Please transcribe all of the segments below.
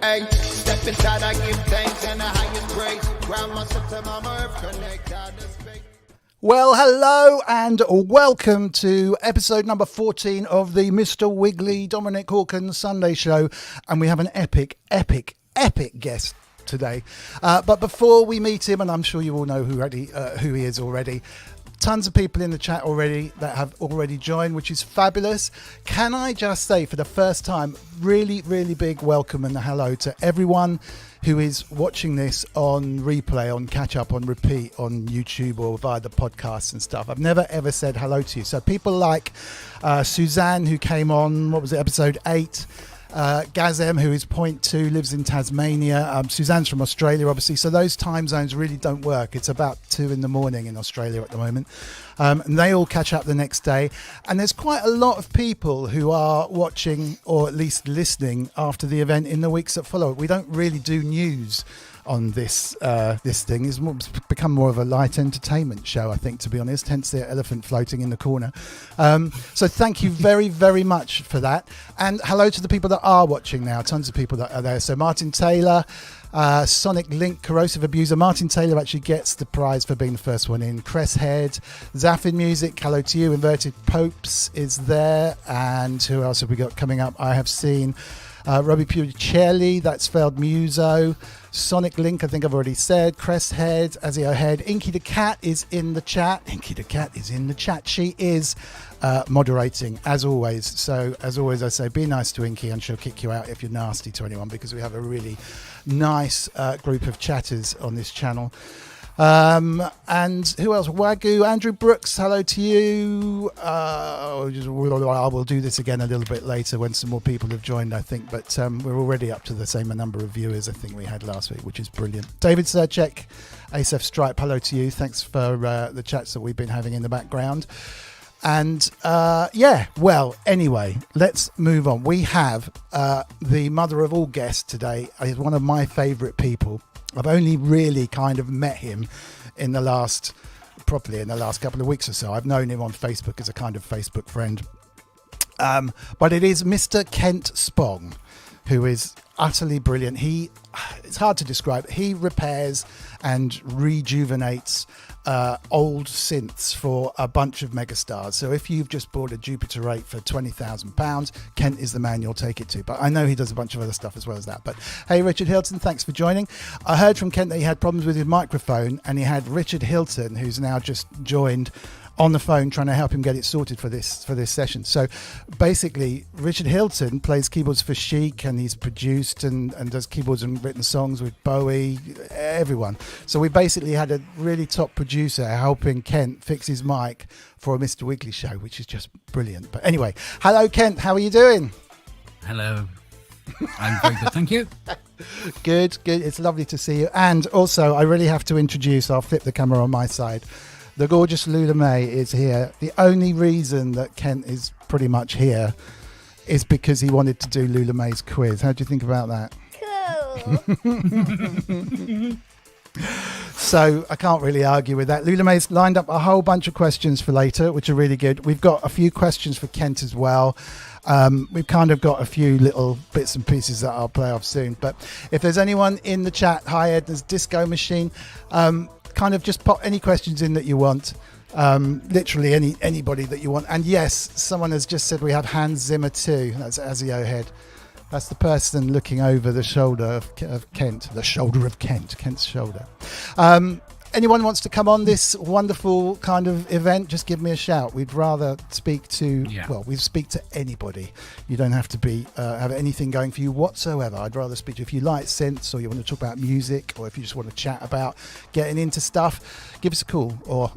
Hey, step inside, I give thanks and the highest praise. Ground myself to my earth, connect out the space. Well, hello and welcome to episode number 14 of the Mr. Wiggly Dominic Hawkins Sunday Show. And we have an epic guest today. But before we meet him, and I'm sure you all know who he is already, tons of people in the chat already that have already joined, which is fabulous. Can I just say for the first time, really big welcome and hello to everyone who is watching this on replay, on catch up, on repeat, on YouTube or via the podcasts and stuff. I've never ever said hello to you. So people like Suzanne, who came on, what was it, episode 8, Gazem, who is point 2, lives in Tasmania. Suzanne's from Australia, obviously, so those time zones really don't work. It's about 2 in the morning in Australia at the moment, and they all catch up the next day. And there's quite a lot of people who are watching or at least listening after the event in the weeks that follow. We don't really do news on this thing. It's become more of a light entertainment show, I think, to be honest, hence the elephant floating in the corner. So thank you very much for that, and hello to the people that are watching now. Tons of people that are there. So Martin Taylor, Sonic Link, Corrosive Abuser. Martin Taylor actually gets the prize for being the first one in. Cresshead, Zaffin Music, hello to you. Inverted Popes is there, and who else have we got coming up? I have seen Robbie Puccielli, that's Failed Muso. Sonic Link, I think I've already said. Cresshead, Azio Head. Inky the Cat is in the chat. Inky the Cat is in the chat. She is moderating, as always. So, as always, I say, be nice to Inky and she'll kick you out if you're nasty to anyone, because we have a really nice group of chatters on this channel. And who else? Wagyu, Andrew Brooks, hello to you. I will do this again a little bit later when some more people have joined, I think, but we're already up to the same number of viewers I think we had last week, which is brilliant. David Serchek, ASF Stripe, hello to you. Thanks for the chats that we've been having in the background. And well, anyway, let's move on. We have the mother of all guests today. Is one of my favourite people. I've only really kind of met him in the last couple of weeks or so. I've known him on Facebook as a kind of Facebook friend. But it is Mr. Kent Spong, who is utterly brilliant. It's hard to describe. He repairs and rejuvenates old synths for a bunch of megastars. So if you've just bought a Jupiter 8 for £20,000, Kent is the man you'll take it to. But I know he does a bunch of other stuff as well as that. But hey, Richard Hilton, thanks for joining. I heard from Kent that he had problems with his microphone, and he had Richard Hilton, who's now just joined, on the phone trying to help him get it sorted for this session. So basically, Richard Hilton plays keyboards for Chic, and he's produced and does keyboards and written songs with Bowie, everyone. So we basically had a really top producer helping Kent fix his mic for a Mr. Wiggly show, which is just brilliant. But anyway, hello Kent, how are you doing? Hello. I'm very good, thank you. Good. It's lovely to see you. And also, I really have to introduce, I'll flip the camera on my side, the gorgeous Loullamae is here. The only reason that Kent is pretty much here is because he wanted to do Loullamae's quiz. How do you think about that? Cool. So I can't really argue with that. Loullamae's lined up a whole bunch of questions for later, which are really good. We've got a few questions for Kent as well. We've kind of got a few little bits and pieces that I'll play off soon. But if there's anyone in the chat, hi Ed, there's Disco Machine. Kind of just pop any questions in that you want. Literally anybody that you want. And yes, someone has just said we have Hans Zimmer too. That's Azio Head. That's the person looking over the shoulder of Kent. The shoulder of Kent. Kent's shoulder. Anyone wants to come on this wonderful kind of event, just give me a shout. We'd rather speak to, we speak to anybody. You don't have to be have anything going for you whatsoever. I'd rather speak to you if you like synths, or you want to talk about music, or if you just want to chat about getting into stuff, give us a call, or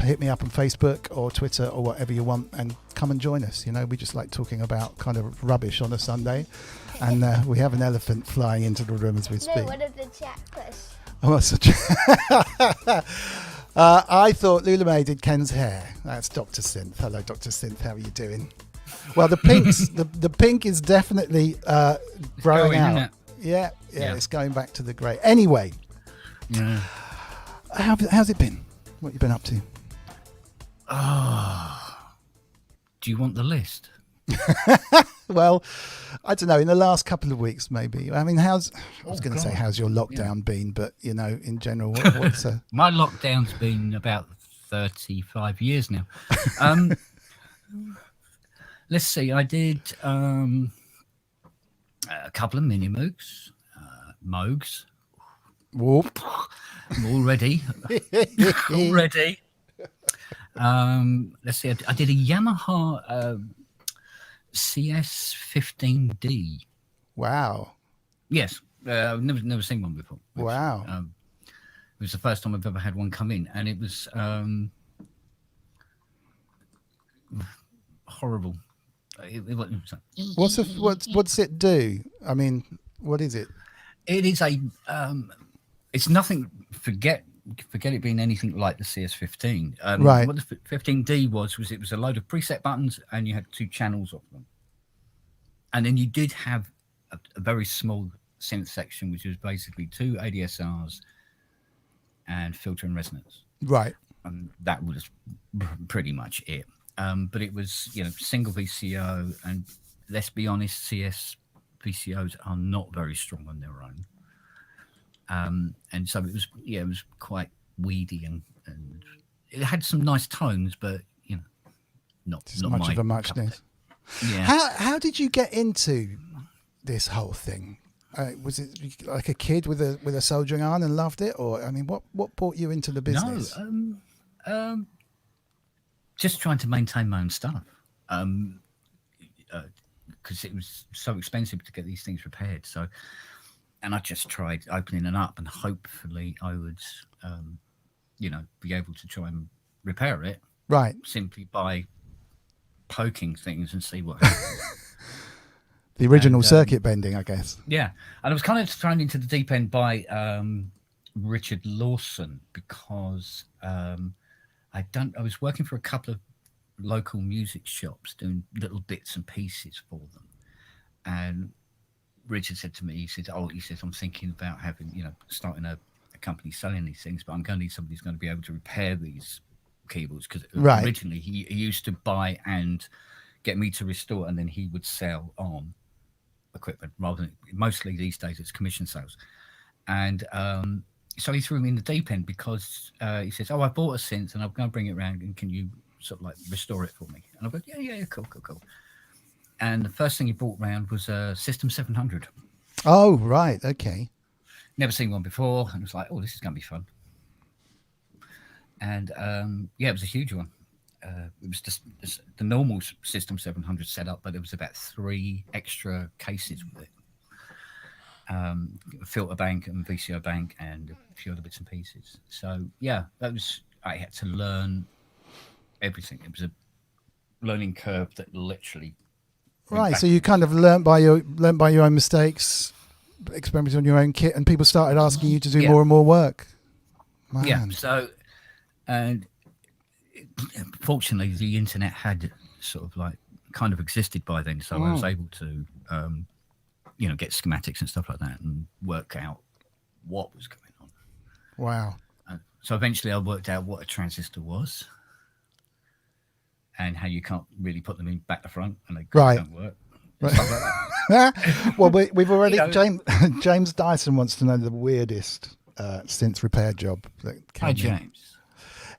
hit me up on Facebook or Twitter or whatever you want, and come and join us. You know, we just like talking about kind of rubbish on a Sunday, and we have an elephant flying into the room as we speak. No, what are the chat questions? Oh, I thought Loullamae did Ken's hair. That's Dr. Synth. Hello, Dr. Synth. How are you doing? Well, the pinks, the pink is definitely growing out. Yeah, it's going back to the grey. Anyway, how's it been? What have you been up to? Do you want the list? Well, I don't know. In the last couple of weeks, maybe. I mean, I was going to say, God. how's your lockdown been? But in general, what's My lockdown's been about 35 years now. Let's see. I did a couple of mini Moogs. whoop? Already. Let's see. I did a Yamaha CS15D. Wow! Yes, I've never seen one before. Wow! It was the first time I've ever had one come in, and it was horrible. What's it do? I mean, what is it? It is a. It's nothing. Forget it being anything like the CS15. Right. What the 15D was it was a load of preset buttons, and you had 2 channels of them, and then you did have a very small synth section, which was basically 2 ADSRs and filter and resonance. Right. And that was pretty much it. But it was, single VCO, and let's be honest, CS VCOs are not very strong on their own. And so it was quite weedy, and it had some nice tones, but not much my of a muchness. Yeah. How did you get into this whole thing? Was it like a kid with a soldering iron and loved it, or I mean, what brought you into the business? No, just trying to maintain my own stuff, because it was so expensive to get these things repaired. So, and I just tried opening it up, and hopefully I would, be able to try and repair it, Right. simply by poking things and see what happens. The original circuit bending, I guess. Yeah, and I was kind of thrown into the deep end by Richard Lawson, because I was working for a couple of local music shops doing little bits and pieces for them, and Richard said to me, he said, I'm thinking about starting a company selling these things, but I'm going to need somebody who's going to be able to repair these keyboards, because originally he used to buy and get me to restore, and then he would sell on equipment, rather than, mostly these days it's commission sales. And so he threw me in the deep end, because he says, I bought a synth and I'm going to bring it around, and can you sort of like restore it for me? And I go, yeah, cool. And the first thing he brought around was a System 700. Oh, right. Okay. Never seen one before, and it was like, this is going to be fun. And it was a huge one. It was just the normal System 700 setup, but there was about 3 extra cases with it. A filter bank and VCO bank and a few other bits and pieces. So I had to learn everything. It was a learning curve that literally. Right. So you kind of learnt by your own mistakes, experimented on your own kit, and people started asking you to do more and more work. Man. Yeah. So, and fortunately, the internet had sort of like kind of existed by then, so I was able to, get schematics and stuff like that and work out what was going on. Wow. So eventually, I worked out what a transistor was, and how you can't really put them in back to front, and they don't work. Right. Stuff like that. Well, we've already. James Dyson wants to know the weirdest synth repair job that came Hi, in. James.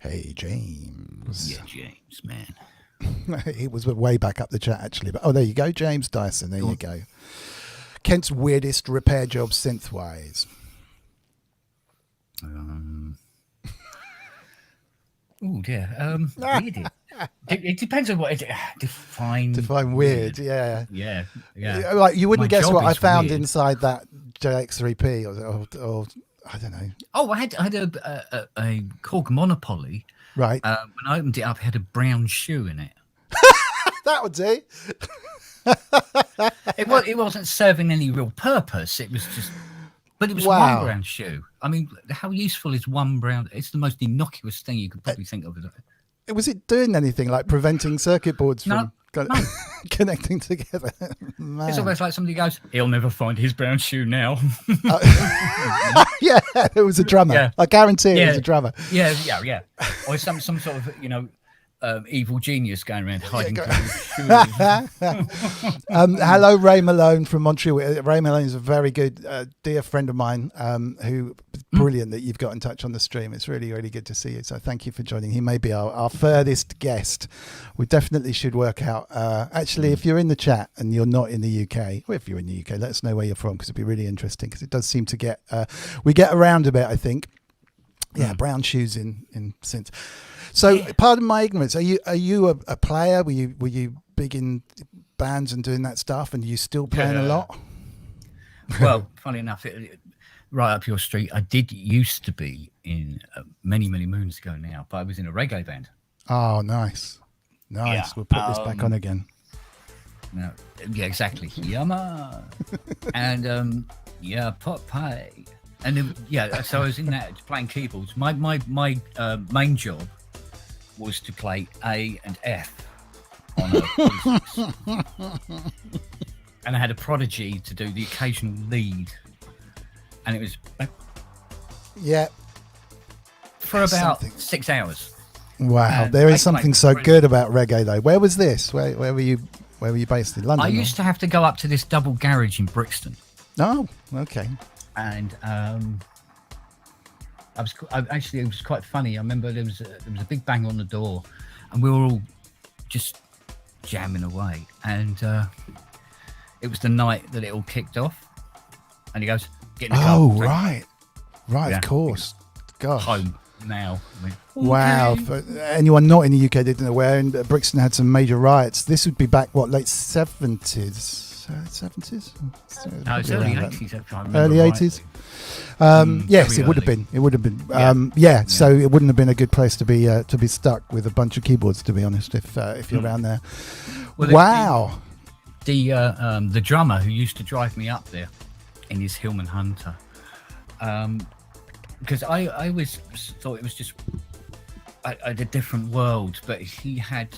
Hey, James. Yeah, James, man. It was way back up the chat, actually. But there you go, James Dyson. There you go. Kent's weirdest repair job synth-wise. Oh dear. Weird. It depends on what it define weird. Yeah. Like you wouldn't My guess job what I is found weird. inside that JX3P or I don't know. Oh, I had a Korg Monopoly. Right. When I opened it up, it had a brown shoe in it. That would do. It wasn't serving any real purpose. It was just, but it was one brown shoe. I mean, how useful is one brown? It's the most innocuous thing you could probably think of. Was it doing anything like preventing circuit boards from No. connecting together? Man. It's almost like somebody goes, he'll never find his brown shoe now. Yeah, it was a drummer. Yeah. I guarantee it was a drummer. Yeah. Or some sort of, evil genius going around hiding shoes. Hello, Ray Malone from Montreal. Ray Malone is a very good dear friend of mine who brilliant that you've got in touch on the stream. It's really, really good to see you. So thank you for joining. He may be our furthest guest. We definitely should work out. Actually, if you're in the chat and you're not in the UK, or if you're in the UK, let us know where you're from because it'd be really interesting because it does seem to get, we get around a bit, I think. Yeah, brown shoes in Synth. So, pardon my ignorance. Are you a player? Were you big in bands and doing that stuff? And are you still playing a lot? Well, funny enough, right up your street, I did used to be in many moons ago now, but I was in a reggae band. Oh, nice. Yeah, We'll put this back on again. No, yeah, exactly. Yumma. And pot pie. And then, so I was in that playing keyboards. My main job was to play A and F on a and I had a prodigy to do the occasional lead, and it was for about 6 hours. Wow, And there is something so good about reggae though. Where was this? Where were you based in London? I used to have to go up to this double garage in Brixton. Oh, okay. And it was quite funny. I remember there was a big bang on the door, and we were all just jamming away. And it was the night that it all kicked off. And he goes, "Get in the car." Oh, right, yeah. Of course. Gosh. Home now. I mean, wow. okay. For anyone not in the UK didn't know where, and Brixton had some major riots. This would be back late 70s. 70s? No, it's early 80s. If I remember early right. 80s. Yes, it would have been. It would have been. So it wouldn't have been a good place to be stuck with a bunch of keyboards, to be honest. If you're around there. Well, Wow. The drummer who used to drive me up there in his Hillman Hunter, because I always thought it was just a different world, but he had.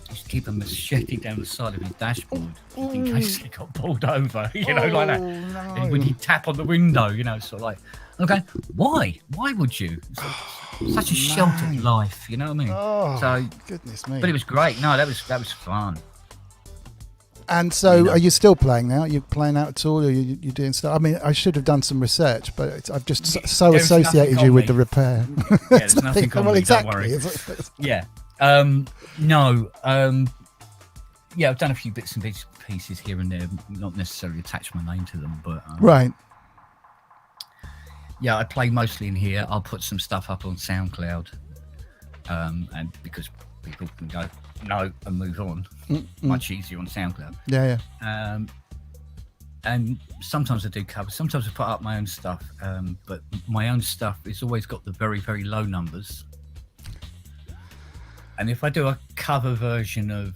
He used to keep a machete down the side of his dashboard in case he got pulled over, like that. No. And when he'd tap on the window, sort of like, I'm going, why? Why would you? Such a sheltered life, you know what I mean? Oh, so, goodness me. but it was great. No, that was fun. And so, are you still playing now? Are you playing out at all? Or are you doing stuff? I mean, I should have done some research, but I've just so There's associated you with the repair. Yeah, there's nothing on well, me, exactly. don't worry. Yeah. No. I've done a few bits and pieces here and there, not necessarily attached my name to them, but right. Yeah, I play mostly in here. I'll put some stuff up on SoundCloud, and because people can go no and move on, much easier on SoundCloud. Yeah. And sometimes I do covers. Sometimes I put up my own stuff, but my own stuff has always got the very, very low numbers. And if I do a cover version of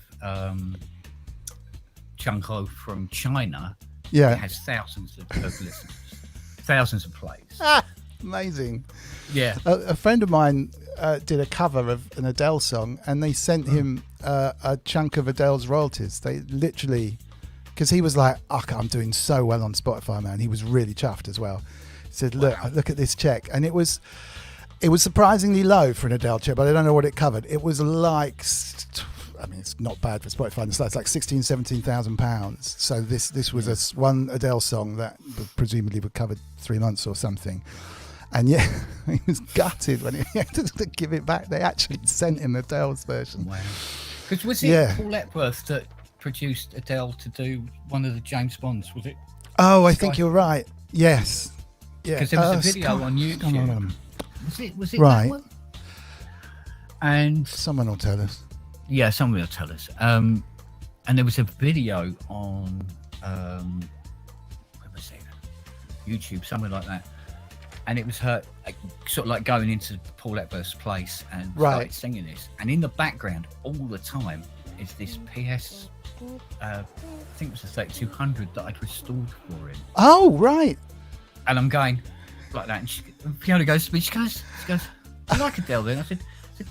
Chunko from China, it has thousands of listeners, thousands of plays. Amazing. Yeah. A friend of mine did a cover of an Adele song, and they sent him a chunk of Adele's royalties. They literally, because he was like, I'm doing so well on Spotify, man. He was really chuffed as well. He said, look at this check. And it was surprisingly low for an Adele check, but I don't know what it covered. It was like, I mean, it's not bad for Spotify. It's like £17,000. So this was one Adele song that presumably would cover 3 months or something. And yeah, he was gutted when he had to give it back. They actually sent him Adele's version. Wow. Because was it Paul Epworth that produced Adele to do one of the James Bonds, was it? Oh, I think you're right. Yes. Yeah. Because there was a video on YouTube. Was it right. that one? And someone will tell us. Yeah, someone will tell us. And there was a video on where was it? YouTube, somewhere like that. And it was her sort of like going into Paul Epworth's place and started singing this. And in the background all the time is this PS, I think it was a 3200 that I'd restored for him. Oh, right. And I'm going like that. And Fiona goes to me, she goes, I like Adele then. I said,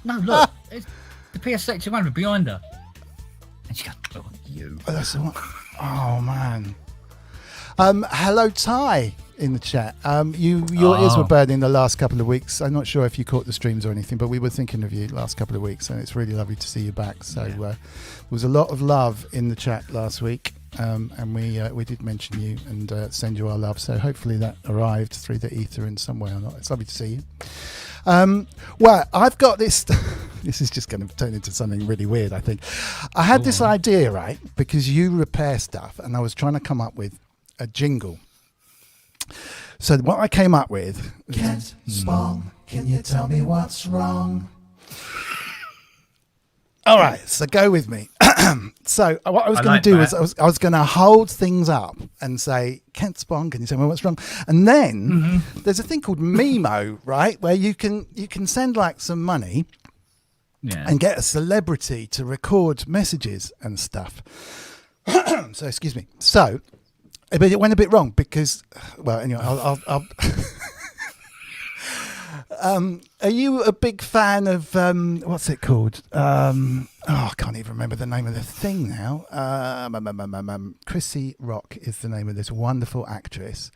no, look, it's the PS 3200 behind her. And she goes, you. Oh, that's the one. Oh, man. Hello, Ty. in the chat. Your ears were burning the last couple of weeks. I'm not sure if you caught the streams or anything, but we were thinking of you last couple of weeks, and it's really lovely to see you back. So there was a lot of love in the chat last week, and we did mention you and send you our love. So hopefully that arrived through the ether in some way or not. It's lovely to see you. Well, I've got this. This is just going to turn into something really weird, I think. I had this idea, right? Because you repair stuff, and I was trying to come up with a jingle. So what I came up with was, Spong, can you tell me what's wrong? All right, so go with me. So what I was going to do was I was going to hold things up and say, Kent Spong, can you tell me what's wrong? And then there's a thing called Memo, right, where you can send like some money and get a celebrity to record messages and stuff. So excuse me. So, but it went a bit wrong because, well, anyway, I'll are you a big fan of what's it called? I can't even remember the name of the thing now. Chrissy Rock is the name of this wonderful actress,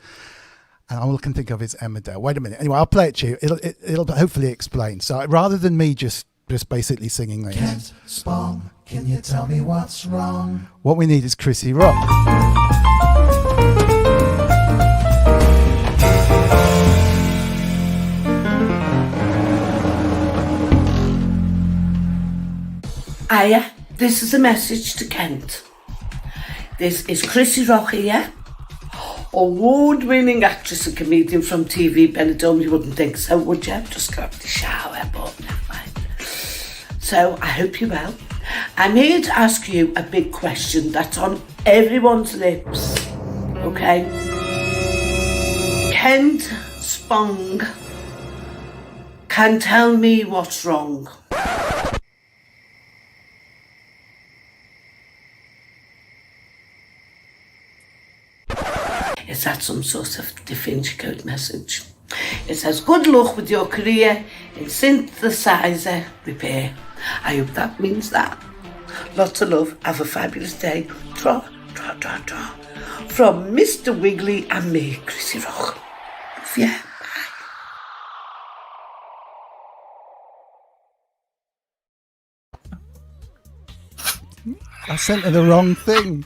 and all I can think of is Emmerdale. Wait a minute. Anyway, I'll play it to you. It'll hopefully explain. So rather than me just basically singing like, Kent Spong, can you tell me what's wrong? What we need is Chrissy Rock. Hiya, this is a message to Kent. This is Chrissy Rock here, award-winning actress and comedian from TV Benidorm. You wouldn't think so, would you? Just got out the shower, but never mind. So, I hope you're well. I'm here to ask you a big question that's on everyone's lips, okay? Kent Spong can tell me what's wrong. Is that some sort of Da Vinci Code message? It says, good luck with your career in synthesizer repair. I hope that means that. Lots of love. Have a fabulous day. Tra, tra, tra, tra. From Mr. Wiggly and me, Chrissy Rock. Love ya. Bye. I sent her the wrong thing.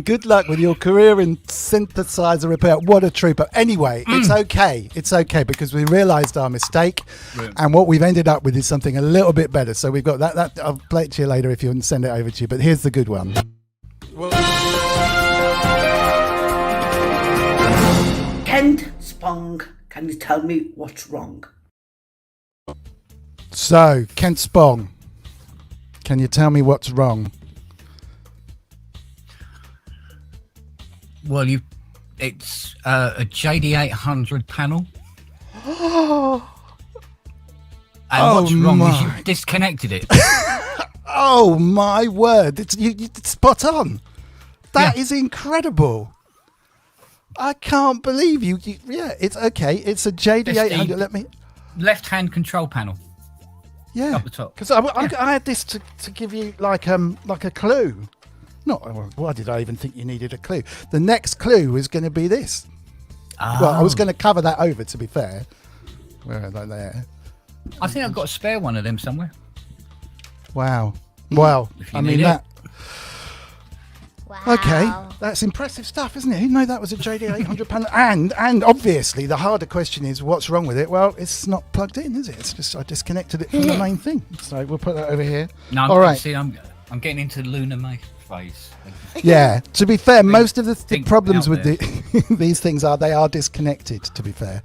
Good luck with your career in synthesizer repair. What a trooper. Anyway, it's okay. It's okay because we realised our mistake. Brilliant. And what we've ended up with is something a little bit better. So we've got that. I'll play it to you later if you want to send it over to you. But here's the good one. Kent Spong, can you tell me what's wrong? So, Kent Spong, can you tell me what's wrong? Well, it's a JD800 panel. And what's wrong is you disconnected it. Oh my word! It's spot on. That is incredible. I can't believe you. Yeah, it's okay. It's a JD800. Let me. Left-hand control panel. Yeah, up the top. Because I had this to give you like a clue. Not why did I even think you needed a clue? The next clue was going to be this. Oh. Well, I was going to cover that over. To be fair, where are they there? I think I've got a spare one of them somewhere. Wow. Well, I mean that. Wow. Okay, that's impressive stuff, isn't it? Who knew that was a JD800 panel? And obviously, the harder question is, what's wrong with it? Well, it's not plugged in, is it? It's just I disconnected it from the main thing. So we'll put that over here. No, all right. See, I'm getting into the Loullamae phase. Yeah. To be fair, most of the problems with these things they are disconnected. To be fair,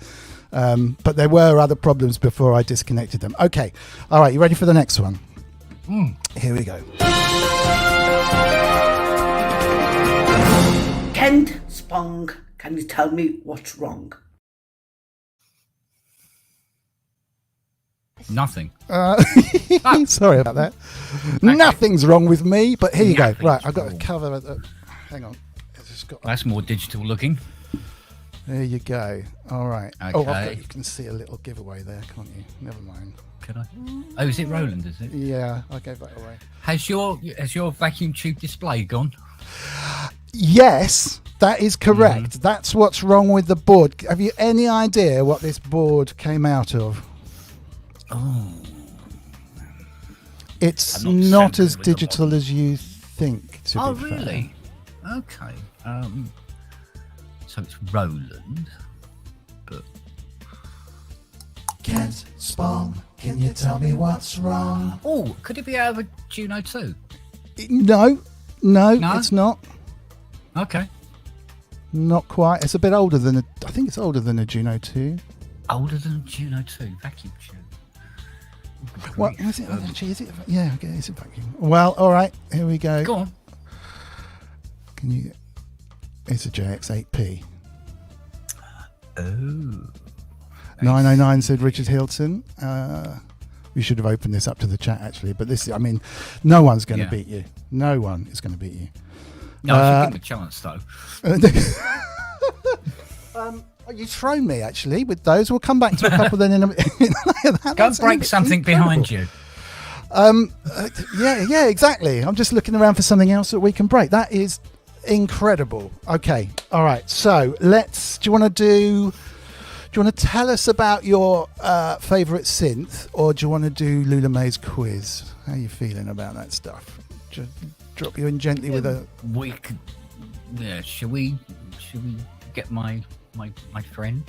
but there were other problems before I disconnected them. Okay. All right. You ready for the next one? Here we go. Kent Spong, can you tell me what's wrong? Nothing. Sorry about that. Okay. Nothing's wrong with me, but here you go. Right, I've got to cover it. Hang on. That's more digital looking. There you go. All right. Okay. You can see a little giveaway there, can't you? Never mind. Could I? Oh, is it Roland, is it? Yeah, I gave that away. Has your vacuum tube display gone? Yes, that is correct. That's what's wrong with the board. Have you any idea what this board came out of? Oh. It's I'm not not so as good with the digital as you think, to Oh, be fair. really? Okay. So it's Roland, but Kent, Spong, can you tell me what's wrong? oh, could it be out of a Juno 2? No, No? it's not. Okay. Not quite. It's a bit older than I think it's older than a Juno 2. Older than Juno 2, vacuum tube. What was it? Actually, is it? Yeah, okay, it's a vacuum. Well, all right, here we go. Go on. Can you? It's a JX8P. Oh. 909 said Richard Hilton. We should have opened this up to the chat actually, but this, I mean, no one's going to beat you. No one is going to beat you. No, I should give him a chance though. You've thrown me actually with those. We'll come back to a couple then in a minute. Go and break something behind you. Yeah, exactly. I'm just looking around for something else that we can break. That is incredible. Okay, all right. So do you want to tell us about your favourite synth, or do you want to do Loullamae's quiz? How are you feeling about that stuff? Just drop you in gently with a. We could. Yeah. Should we get my friend?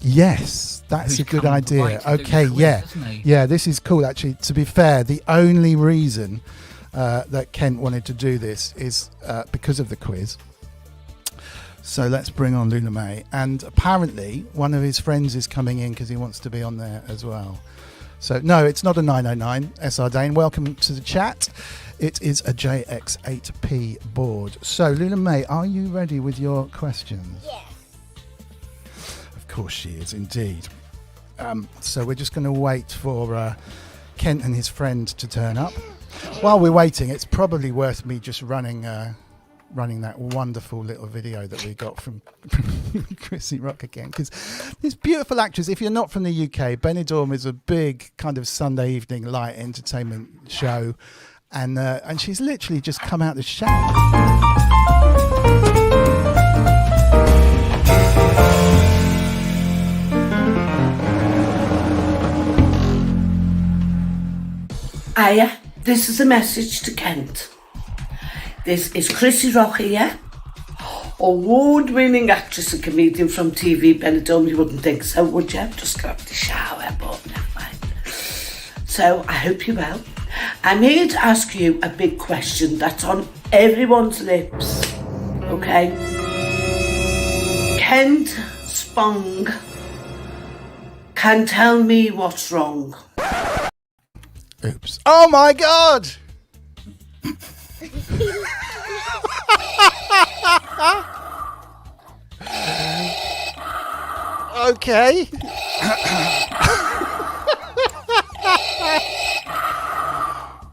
Yes, that's Who's a good come idea. right to do the Okay, quiz, yeah. isn't he? Yeah, this is cool actually. To be fair, the only reason that Kent wanted to do this is because of the quiz. So let's bring on Loullamae. And apparently one of his friends is coming in because he wants to be on there as well. So no, it's not a 909. SR Dane, welcome to the chat. It is a JX8P board. So Loullamae, are you ready with your questions? Yes. Of course she is, indeed. So we're just going to wait for Kent and his friend to turn up. While we're waiting, it's probably worth me just running that wonderful little video that we got from Chrissy Rock again, because this beautiful actress, if you're not from the UK, Benidorm is a big kind of Sunday evening light entertainment show, and she's literally just come out the shower. Hiya, this is a message to Kent. This is Chrissy Rock here, award-winning actress and comedian from TV Benidorm. You wouldn't think so, would you? Just got the shower, but never mind. So, I hope you're well. I'm here to ask you a big question that's on everyone's lips, okay? Kent Spong can tell me what's wrong. Oops. Oh my God! Okay.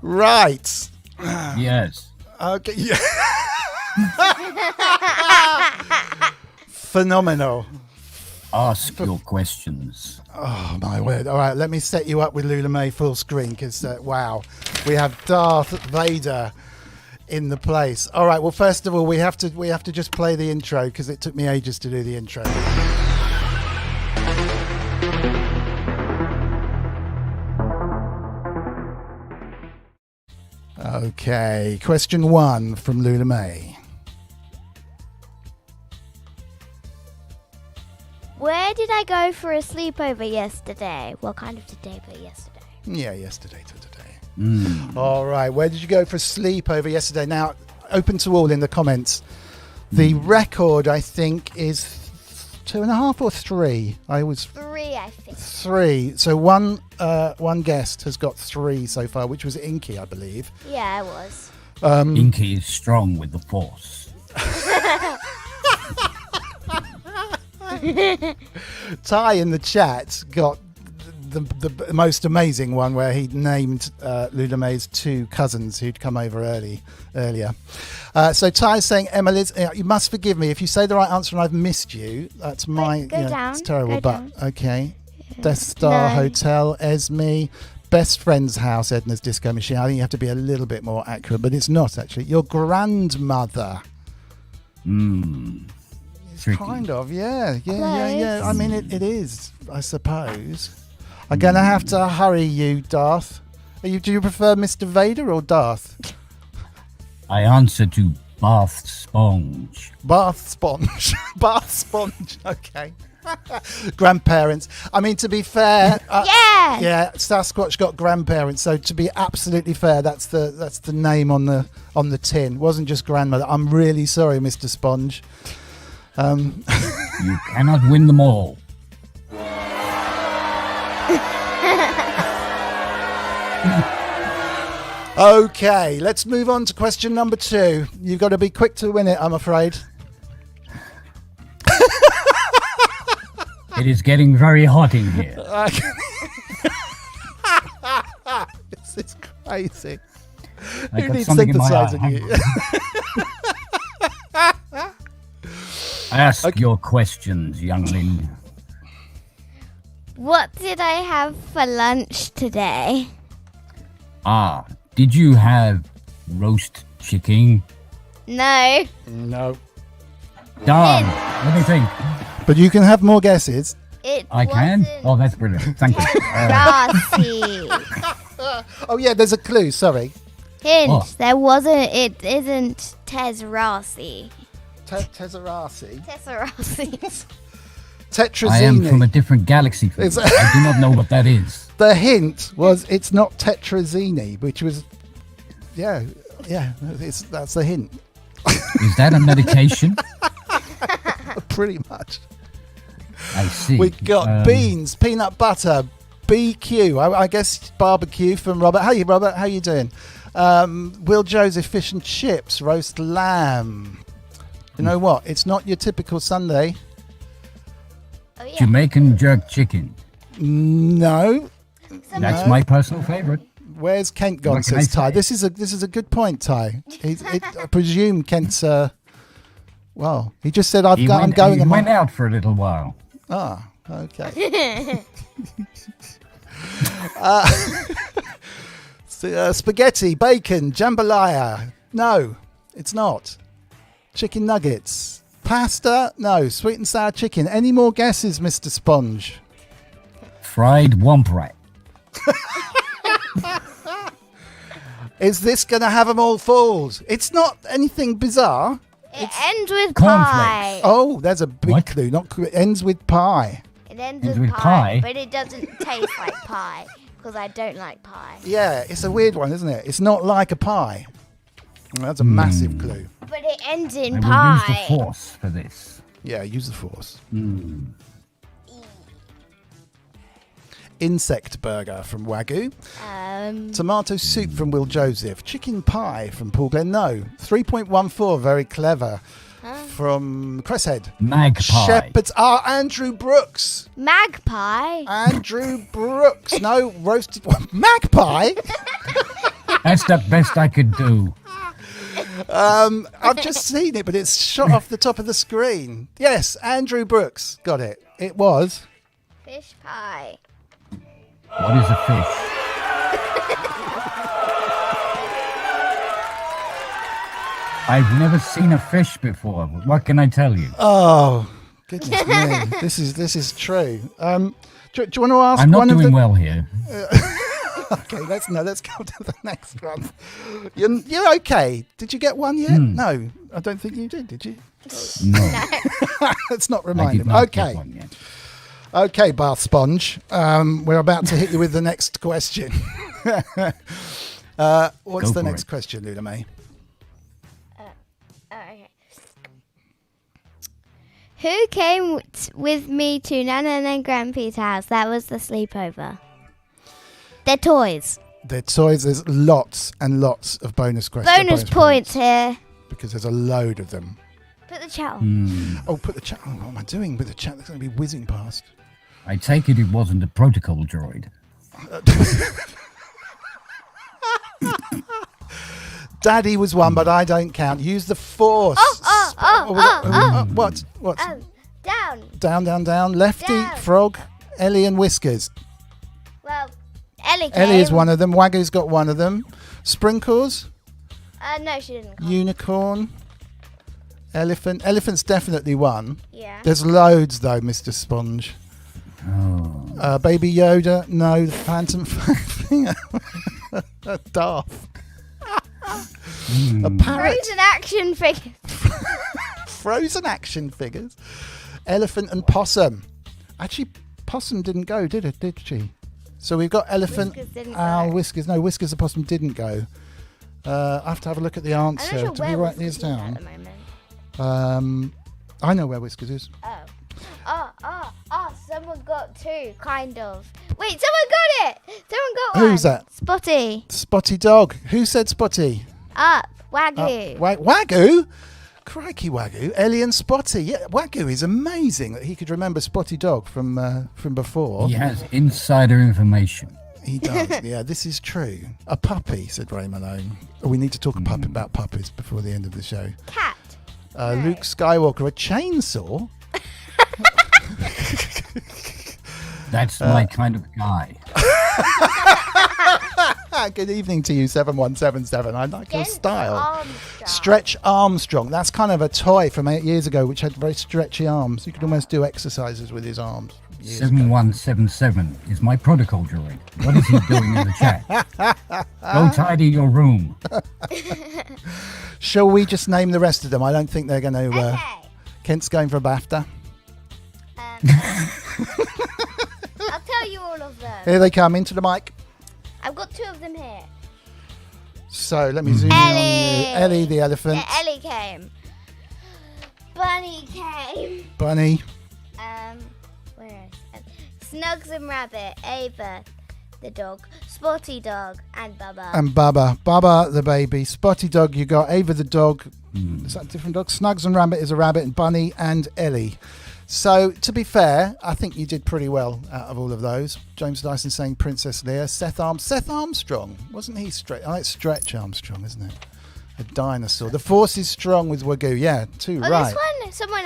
Right. Yes. Okay. Yeah. Phenomenal. Ask your questions. Oh my word! All right, let me set you up with Loullamae full screen because wow, we have Darth Vader in the place. All right. Well, first of all, we have to just play the intro because it took me ages to do the intro. Okay. Question 1 from Loullamae. Where did I go for a sleepover yesterday? Well, kind of today, but yesterday. Yeah, yesterday to today. All right. Where did you go for a sleepover yesterday? Now, open to all in the comments. The record, I think, is 2.5 or 3. I was 3, I think. 3. So one guest has got 3 so far, which was Inky, I believe. Yeah, I was. Inky is strong with the force. Ty in the chat got the most amazing one where he named Loullamae's 2 cousins who'd come over earlier. So Ty's saying, Emma Liz, you must forgive me if you say the right answer and I've missed you. That's my... Go down. It's terrible, Go but down. okay. Death Star No. Hotel, Esme, Best Friend's House, Edna's Disco Machine. I think you have to be a little bit more accurate, but it's not actually. Your grandmother. Tricky. Kind of, yeah. Close. I mean, it is, I suppose. I'm going to have to hurry you, Darth. Do you prefer Mr. Vader or Darth? I answer to Bath Sponge. Bath sponge. Bath sponge. Okay. Grandparents. I mean, to be fair, yeah, Sasquatch got grandparents. So to be absolutely fair, that's the name on the tin. It wasn't just grandmother. I'm really sorry, Mr. Sponge. You cannot win them all. Okay, let's move on to question number 2. You've got to be quick to win it, I'm afraid. It is getting very hot in here. This is crazy. I Who got needs something in my synthesizing eye. you? Ask your questions, youngling. What did I have for lunch today? Did you have roast chicken? No. No. Darn. Let me think. But you can have more guesses. I can? Oh, that's brilliant. Thank you. Rassy. Oh, yeah, there's a clue. Sorry. Hint, What? there wasn't, it isn't Tesserasi. Tesserasi. Tesserasi. Tetrazini. I am from a different galaxy. From It's- you. I do not know what that is. The hint was it's not tetrazini, which was, yeah, that's the hint. Is that a medication? Pretty much. I see. We got beans, peanut butter, BQ. I guess barbecue from Robert. Hey, Robert, how you doing? Will Joseph, fish and chips, roast lamb. You know what? It's not your typical Sunday. Oh, yeah. Jamaican jerk chicken. No. That's my personal favorite. Where's Kent gone? What can I Says Ty. say? This is a good point, Ty. I presume Kent's. Well, he just said I'm going. He went out for a little while. Ah, okay. Spaghetti, bacon, jambalaya. No, it's not. Chicken nuggets, pasta. No, sweet and sour chicken. Any more guesses, Mr. Sponge? Fried womp rat. Is this going to have them all fooled? It's not anything bizarre. It ends with Cornflakes. pie. Oh, there's a big What? clue. It ends with pie. It ends Ends with with pie, pie? but it doesn't taste like pie because I don't like pie. Yeah, it's a weird one, isn't it? It's not like a pie. Well, that's a massive clue. But it ends in I will pie. use the force for this. Yeah, use the force. Insect burger from Wagyu. Tomato soup from Will Joseph. Chicken pie from Paul Glenn. No. 3.14, very clever. From Cresshead. Magpie. Shepherd's. Andrew Brooks. Magpie. Andrew Brooks. No, roasted one. Magpie? That's the best I could do. I've just seen it, but it's shot off the top of the screen. Yes, Andrew Brooks. Got it. It was. Fish pie. What is a fish? I've never seen a fish before. What can I tell you? Oh, goodness me. This is true. Do you want to ask I'm not one of doing the... well here. Okay, let's go to the next one. You're okay. Did you get one yet? No, I don't think you did you? No, Let's not I remind did him. not get Okay. one yet. Okay, Bath Sponge. We're about to hit you with the next question. What's Go the for next it. question, Loullamae? Okay. Who came with me to Nana and Grampy's house? That was the sleepover. They're toys. They're toys. There's lots and lots of bonus questions. Bonus points here. Because there's a load of them. Put the chat on. Oh, put the chat. Oh, what am I doing with the chat? That's going to be whizzing past. I take it wasn't a protocol droid. Daddy was one, but I don't count. Use the force. What? What? Oh, down. Down, down, down. Lefty, Down. frog, Ellie and Whiskers. Well, Ellie came. Ellie is one of them. Waggy's got one of them. Sprinkles, No, she didn't come. unicorn, Elephant. Elephant's definitely one. Yeah. There's loads though, Mr. Sponge. Oh. Baby Yoda. No, the Phantom Finger. Darth. A parrot. Frozen action figure. Frozen action figures. Elephant and possum. Actually, possum didn't go, did it? Did she? So we've got elephant. Whiskers didn't Owl, go. Whiskers. No, Whiskers the possum didn't go. I have to have a look at the I'm not answer. sure Did where we write Whiskers these is at down? the moment. I know where Whiskers is. Someone got two, kind of. Wait, someone got it! Someone got one. Who's that? Spotty. Spotty dog. Who said Spotty? Up. Wagyu. Wagyu? Crikey, Wagyu. Ellie and Spotty. Yeah, Wagyu is amazing that he could remember Spotty dog from before. He has insider information. He does. Yeah, this is true. A puppy, said Ray Malone. Oh, we need to talk about puppies before the end of the show. Cat. Luke Skywalker, a chainsaw. That's my kind of guy. Good evening to you, 7177. I like your Stretch style. Armstrong. Stretch Armstrong. That's kind of a toy from 8 years ago, which had very stretchy arms. You could almost do exercises with his arms. Years ago. 7177 is my protocol droid. What is he doing in the chat? Go tidy your room. Shall we just name the rest of them? I don't think they're going to... Okay. Kent's going for a BAFTA. I'll tell you all of them. Here they come, into the mic. I've got two of them here. So let me zoom in on you. Ellie. Ellie the elephant. Yeah, Ellie came. Bunny came. Bunny. Where is it? Snugs and Rabbit, Ava the dog, Spotty dog, and Bubba. And Bubba. Bubba the baby. Spotty dog you got. Ava the dog. Is that a different dog? Snugs and Rabbit is a rabbit. And Bunny and Ellie. So, to be fair, I think you did pretty well out of all of those. James Dyson saying Princess Leia. Seth Armstrong. Wasn't he Stretch? Oh, it's Stretch Armstrong, isn't it? A dinosaur. The Force is strong with Wagyu. Yeah, two, Oh, right. this one, someone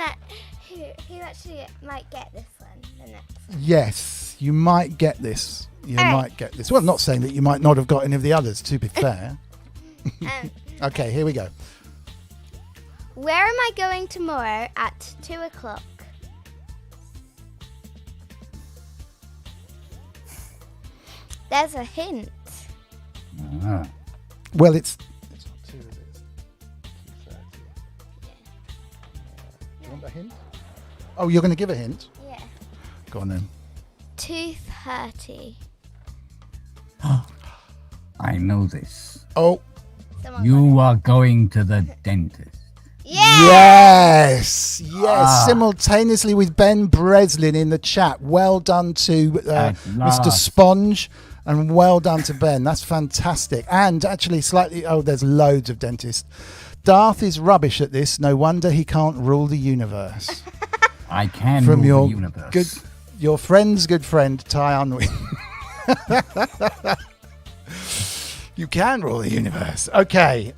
who actually might get this one. The next one. Yes, you might get this. You might get this. Well, I'm not saying that you might not have got any of the others, to be fair. Okay, here we go. Where am I going tomorrow at 2 o'clock? There's a hint. Ah. Well, it's not 2, is it? It's 2:30. Do you want a hint? Oh, you're going to give a hint? Yeah. Go on then. 2:30. I know this. Oh, Someone got You are going to the dentist. it. Yeah. yes. Simultaneously with Ben Breslin in the chat. Well done to Mr. last. Sponge, and well done to Ben. That's fantastic. And actually, there's loads of dentists. Darth is rubbish at this. No wonder he can't rule the universe. I can From rule your the universe. your friend's good friend Ty Unwin. You can rule the universe. Okay,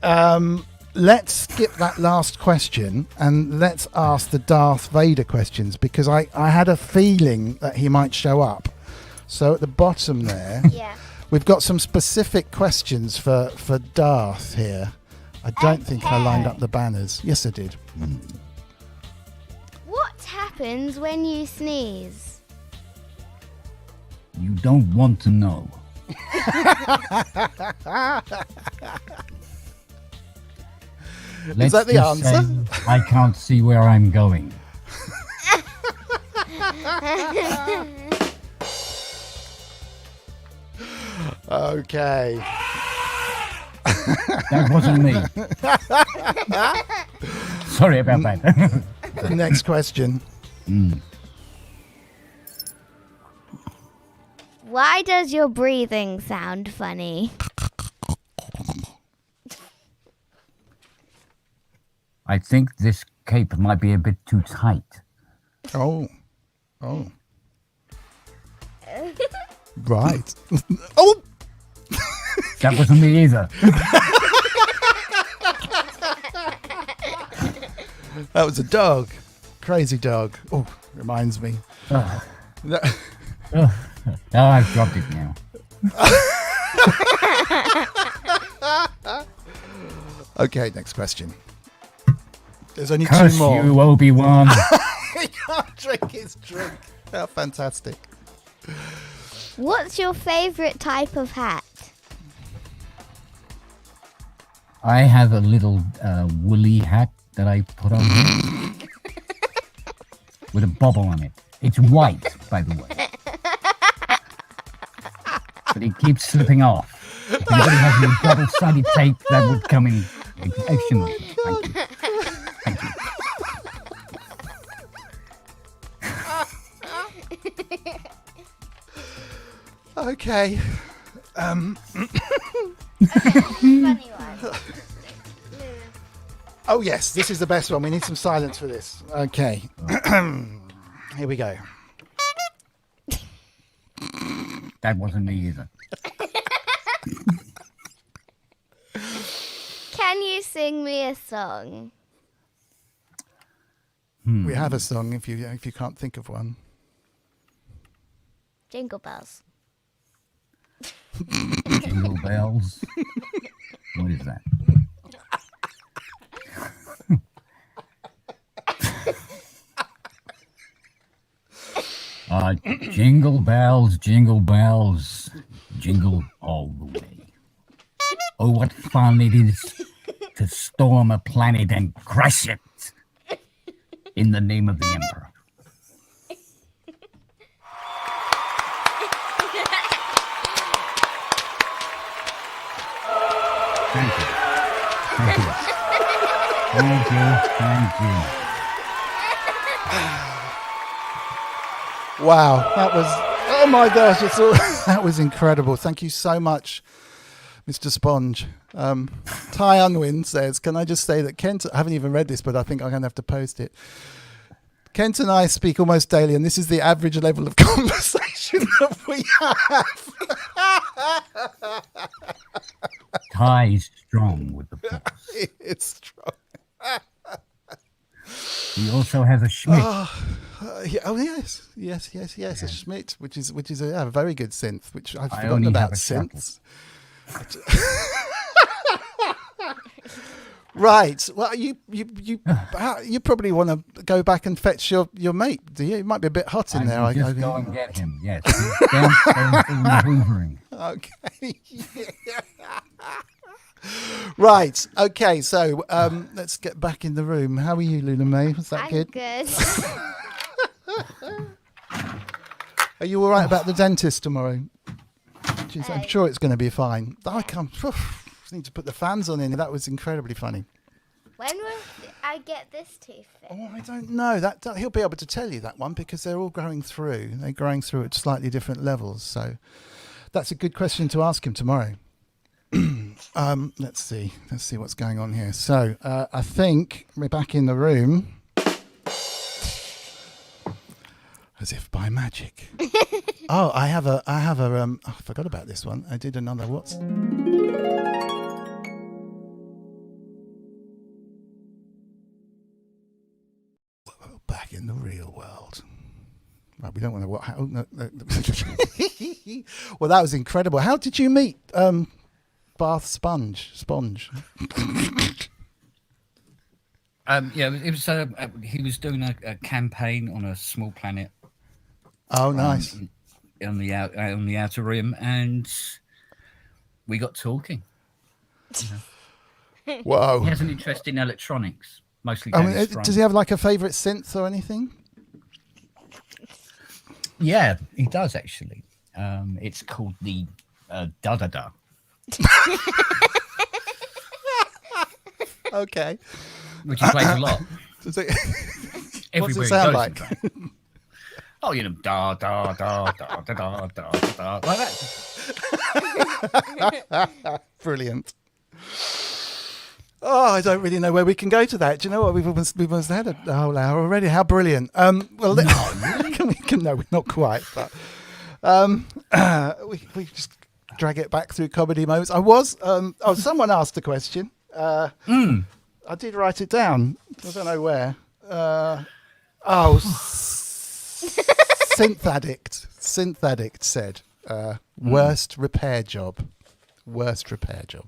let's skip that last question and let's ask the Darth Vader questions, because I had a feeling that he might show up. So at the bottom there, Yeah. we've got some specific questions for Darth here. I don't think I lined up the banners. Yes, I did. What happens when you sneeze? You don't want to know. Is that the just answer? say I can't see where I'm going. Okay. That wasn't me. Sorry about that. Next question. Why does your breathing sound funny? I think this cape might be a bit too tight. Oh. Right. Oh, That wasn't me either. that was a dog. Crazy dog. Oh, reminds me. Oh, I've dropped it now. Okay, next question. There's only Curse two more. you, Obi-Wan. He can't drink his drink. How fantastic. What's your favourite type of hat? I have a little woolly hat that I put on here with a bobble on it. It's white, by the way. But it keeps slipping off. If anybody has any double-sided tape, that would come in excellent. Thank you. Thank you. Okay. Funny one. Oh, yes, this is the best one. We need some silence for this. Okay. Here we go. That wasn't me either. Can you sing me a song? We have a song if you can't think of one. Jingle bells. Jingle bells. What is that? Jingle bells, jingle all the way. Oh, what fun it is to storm a planet and crush it in the name of the Emperor. Thank you. Thank you. Thank you. Thank you. Wow, that was, oh my gosh, that was incredible. Thank you so much, Mr. Sponge. Ty Unwin says, can I just say that Kent, I haven't even read this, but I think I'm going to have to post it. Kent and I speak almost daily, and this is the average level of conversation that we have. Ty is strong with the force. It's strong. He also has a Schmidt. Oh yes, a Schmidt, which is a very good synth, which I've I forgotten only about have a synths. Right. Well, you probably want to go back and fetch your mate, do you? It might be a bit hot in there. I just go and get him. Yes, he's downstairs doing the hoovering. Okay. Right. Okay. So let's get back in the room. How are you, Loullamae? Was that I'm good? good. Are you all right about the dentist tomorrow? Jeez, I'm sure it's going to be fine. I can't. Need to put the fans on in. That was incredibly funny. When will I get this tooth fixed? Oh, I don't know. That he'll be able to tell you that one because they're all growing through. They're growing through at slightly different levels. So that's a good question to ask him tomorrow. Let's see what's going on here. So I think we're back in the room, as if by magic. Oh, I have a. I forgot about this one. I did another. What's? Back in the real world. Right, we don't want to. What? No. Well, that was incredible. How did you meet Bath Sponge? Yeah, it was. He was doing a campaign on a small planet. Oh, nice. On the outer rim, and we got talking. Whoa. He has an interest in electronics, mostly. Does he have like a favourite synth or anything? Yeah, he does actually. It's called the Da Da Da. Okay. Which he plays a lot. Does it, what's Everywhere it sound he goes, like? in fact. Oh, you know, da da da da da da da da, like that. Brilliant. Oh, I don't really know where we can go to that. Do you know what? We've almost had a whole hour already. How brilliant. Well, no, not quite. But we just drag it back through comedy moments. Someone asked a question. I did write it down. I don't know where. Synth Addict said, worst repair job. Worst repair job.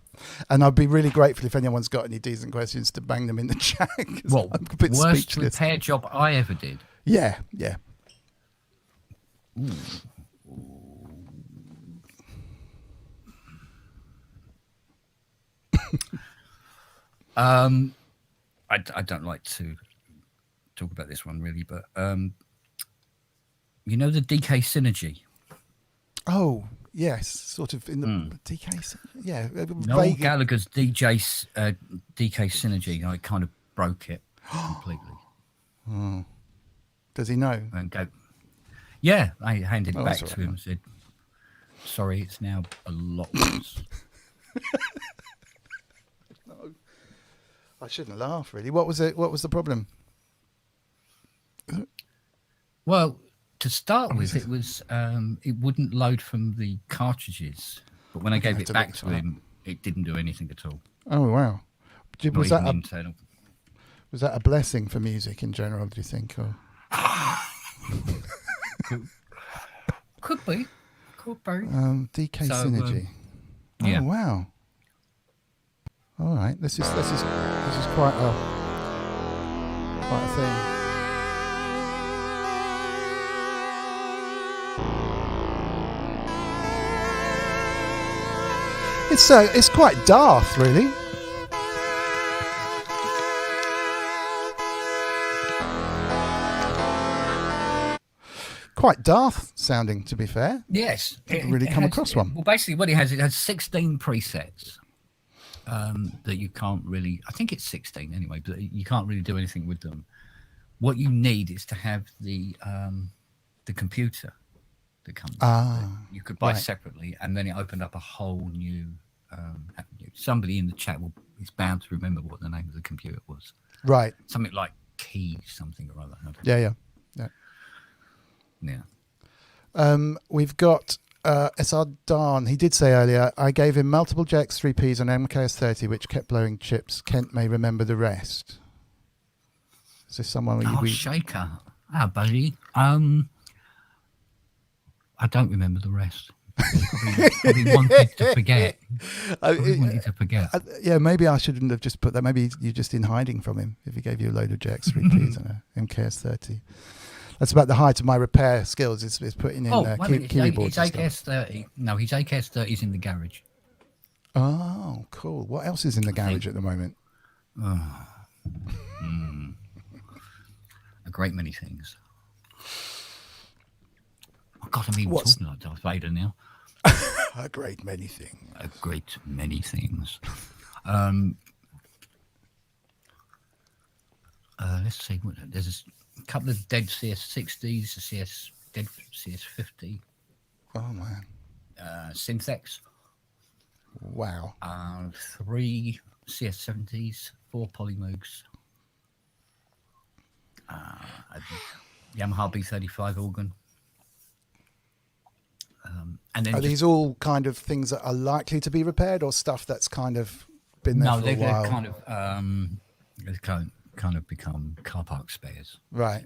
And I'd be really grateful if anyone's got any decent questions to bang them in the chat. 'Cause Well, I'm a bit worst speechless. repair job I ever did. Yeah. I don't like to talk about this one really, but you know the DK Synergy? Oh, yes, sort of in the DK. Yeah, Noel vaguely. Gallagher's DK Synergy. I kind of broke it completely. Does he know? And go. Yeah, I handed it back that's to all him and said, "Sorry, it's now a lot worse." I shouldn't laugh, really. What was it? What was the problem? Well, to start with, it was it wouldn't load from the cartridges, but when I gave it back to him, it didn't do anything at all. Oh wow! Not Was even that internal. was that a blessing for music in general? Do you think? Or? Could be. DK So, Synergy. yeah. Oh wow! All right, this is quite a thing. It's quite Darth, really. Quite Darth sounding, to be fair. Yes. Didn't really come across one. Well, basically what it has 16 presets that you can't really, I think it's 16 anyway, but you can't really do anything with them. What you need is to have the computer that comes that you could buy separately, and then it opened up a whole new avenue. Somebody in the chat is bound to remember what the name of the computer was. Right. Something like Key something or other. Yeah. We've got SR Darn. He did say earlier, I gave him multiple jacks 3Ps on MKS30, which kept blowing chips. Kent may remember the rest. Is this someone Shaker. Buddy. I don't remember the rest. Probably wanted to forget. Yeah, maybe I shouldn't have just put that. Maybe you're just in hiding from him if he gave you a load of jacks 3Ps on a MKS30. That's about the height of my repair skills. Is putting in keyboards. He's AKS30. No, his AKS30 is in the garage. Oh, cool. What else is in the garage at the moment? A great many things. Oh God, I'm even talking like Darth Vader now. A great many things. A great many things. Let's see. There's a couple of dead CS60s, dead CS50. Oh man. Synth X. Wow. 3 CS70s, 4 Polymoogs. A Yamaha B35 organ. And then are these all kind of things that are likely to be repaired, or stuff that's kind of been there for a while? No, they've kind of become car park spares. Right.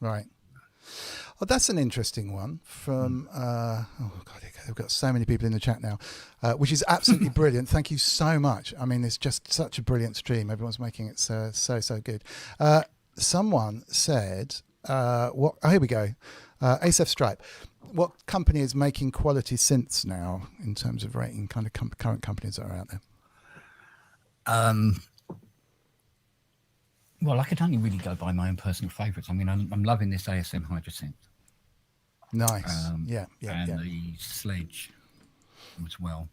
Oh, that's an interesting one from. Oh God, they've got so many people in the chat now, which is absolutely brilliant. Thank you so much. I mean, it's just such a brilliant stream. Everyone's making it so good. Someone said, "What? Oh, here we go." ASF Stripe. What company is making quality synths now in terms of rating kind of current companies that are out there? Well, I could only really go by my own personal favourites. I mean, I'm loving this ASM Hydrosynth. Nice. Yeah. And the Sledge as well.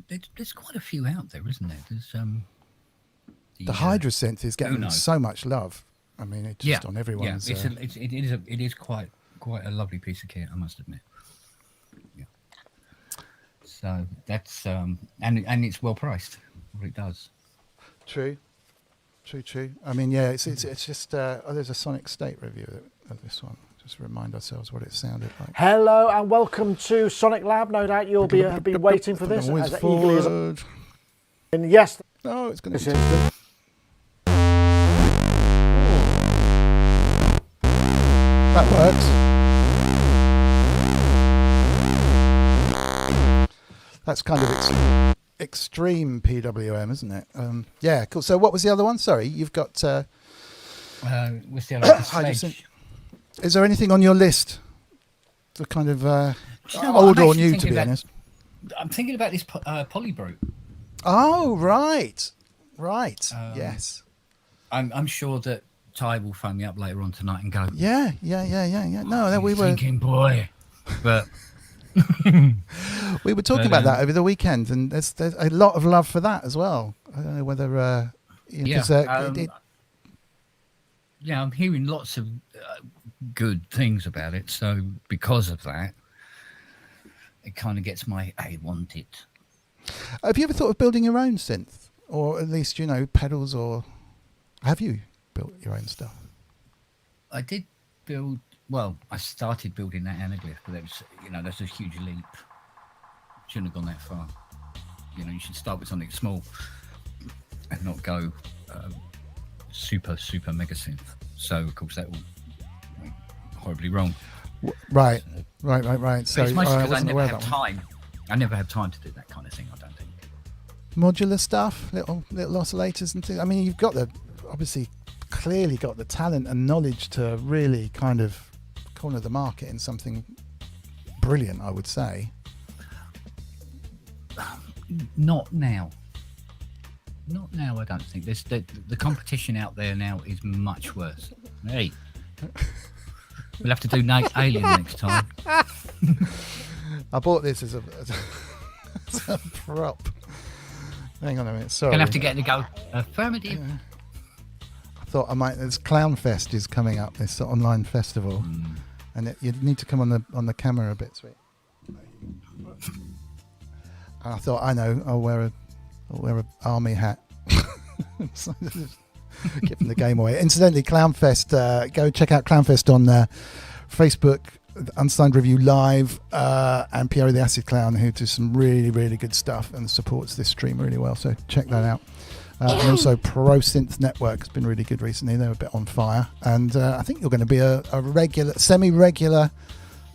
There's quite a few out there, isn't there? There's the Hydrosynth is getting so much love. I mean, it's just on everyone's. Yeah, it is quite a lovely piece of kit, I must admit. Yeah. So that's and it's well priced. What it does. True. I mean, yeah, it's just. There's a Sonic State review of this one. Just to remind ourselves what it sounded like. Hello and welcome to Sonic Lab. No doubt you'll be waiting for this as eagerly as. And yes. No, it's going to. That works. That's kind of extreme PWM, isn't it? Yeah, cool. So what was the other one? Sorry, you've got... what's the other Sledge. Is there anything on your list? The kind of you know what? old I'm or actually new, to thinking be about- honest. I'm thinking about this Polybrute. Oh, right. Right. Yes. I'm sure that Ty will phone me up later on tonight and go, Yeah. No, we were thinking, boy. But we were talking about that over the weekend, and there's a lot of love for that as well. I don't know whether yeah, I'm hearing lots of good things about it. So because of that, it kind of gets my I want it. Have you ever thought of building your own synth, or at least pedals, or have you built your own stuff? I did build. Well, I started building that anaglyph, but that's a huge leap. Shouldn't have gone that far. You should start with something small and not go super mega synth. So of course that will went horribly wrong. Right. So it's mostly because I wasn't never aware have of that one. time. I never have time to do that kind of thing. I don't think. Modular stuff, little oscillators and things. I mean, you've got clearly got the talent and knowledge to really kind of corner the market in something brilliant, I would say. Not now. I don't think. There's the competition out there now is much worse. Hey, we'll have to do Alien next time. I bought this as a prop. Hang on a minute. Sorry. Gonna have to get to go affirmative. Yeah. I thought I might. This Clown Fest is coming up. This online festival, and you need to come on the camera a bit, sweet. And I thought, I know, I'll wear a army hat. Giving the game away. Incidentally, Clownfest, go check out Clownfest on Facebook, Unsigned Review Live, and Pierre the Acid Clown, who does some really, really good stuff and supports this stream really well. So check that out. And also Pro Synth Network has been really good recently. They're a bit on fire. And I think you're going to be a semi-regular